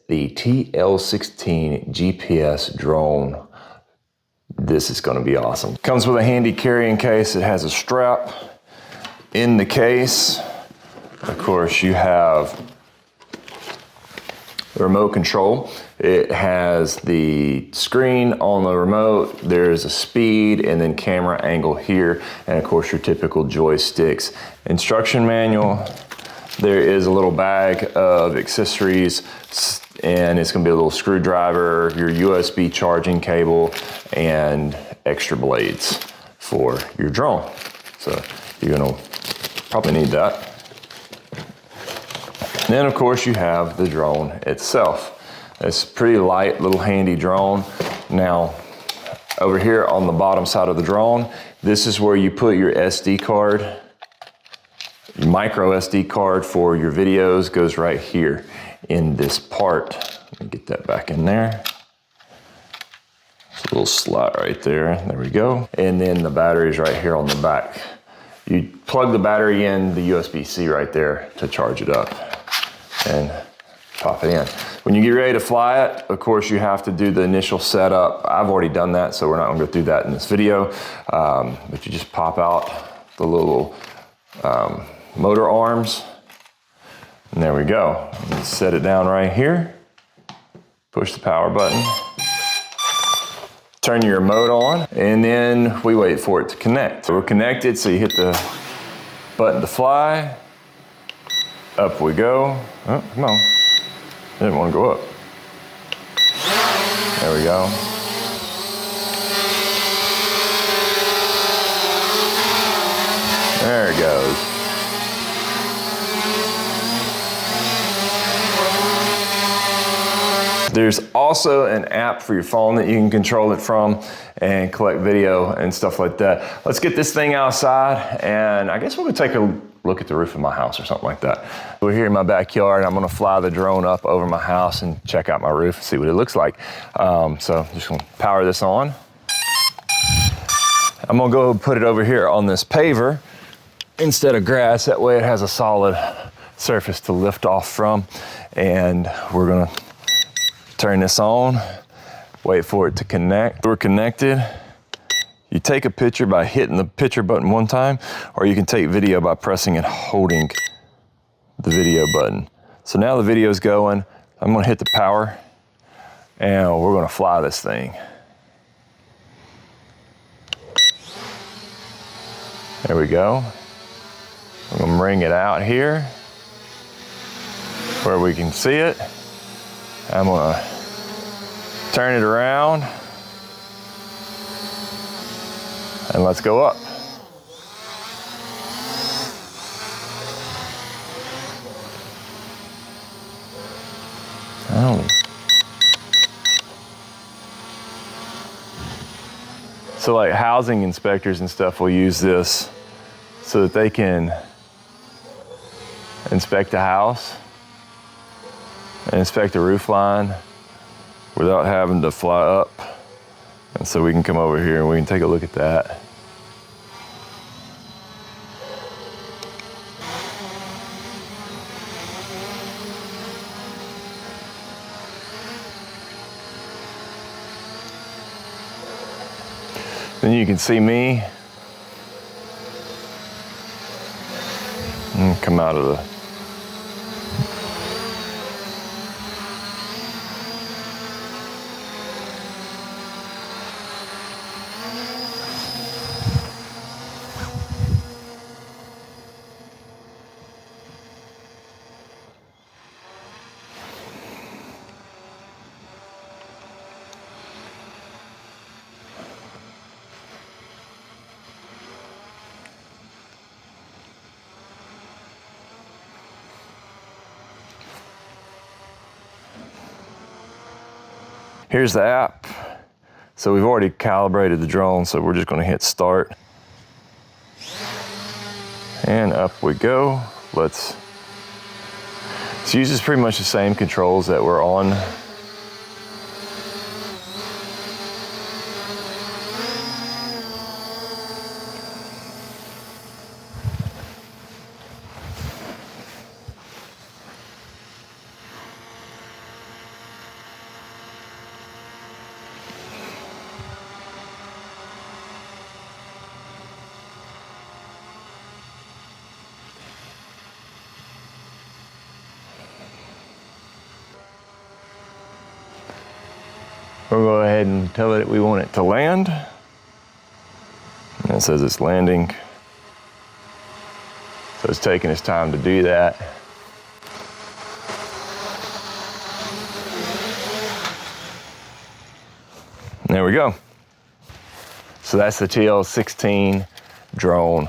the TL16 GPS drone. This is gonna be awesome. Comes with a handy carrying case. It has a strap in the case. Of course, you have the remote control. It has the screen on the remote. There's a speed and then camera angle here. And of course, your typical joysticks. Instruction manual. There is a little bag of accessories, and it's gonna be a little screwdriver, your USB charging cable, and extra blades for your drone. So you're gonna probably need that. Then of course you have the drone itself. It's a pretty light little handy drone. Now, over here on the bottom side of the drone, this is where you put your SD card. Your micro SD card for your videos goes right here in this part. Let me get that back in there. It's a little slot right there. There we go. And then the battery's right here on the back. You plug the battery in the USB-C right there to charge it up and pop it in. When you get ready to fly it, of course, you have to do the initial setup. I've already done that, so we're not gonna go through that in this video. But you just pop out the little motor arms, and there we go. You set it down right here, push the power button, turn your remote on, and then we wait for it to connect. So we're connected, so you hit the button to fly, up we go. Oh, come on, I didn't want to go up. There we go. There it goes. There's also an app for your phone that you can control it from and collect video and stuff like that. Let's get this thing outside, and I guess we're gonna take a look at the roof of my house or something like that. We're here in my backyard. I'm gonna fly the drone up over my house and check out my roof and see what it looks like. So just gonna power this on. I'm gonna go put it over here on this paver instead of grass. That way it has a solid surface to lift off from. And we're gonna turn this on, wait for it to connect. We're connected. You take a picture by hitting the picture button one time, or you can take video by pressing and holding the video button. So now the video's going. I'm gonna hit the power, and we're gonna fly this thing. There we go. I'm gonna bring it out here where we can see it. I'm gonna turn it around and let's go up. Oh. So like housing inspectors and stuff will use this so that they can inspect a house and inspect the roof line without having to fly up. And so we can come over here and we can take a look at that. Then you can see me and come out of the Here's the app. So we've already calibrated the drone, so we're just gonna hit start. And up we go. It uses pretty much the same controls that we're on. We'll go ahead and tell it we want it to land. And it says it's landing. So it's taking its time to do that. There we go. So that's the TL16 drone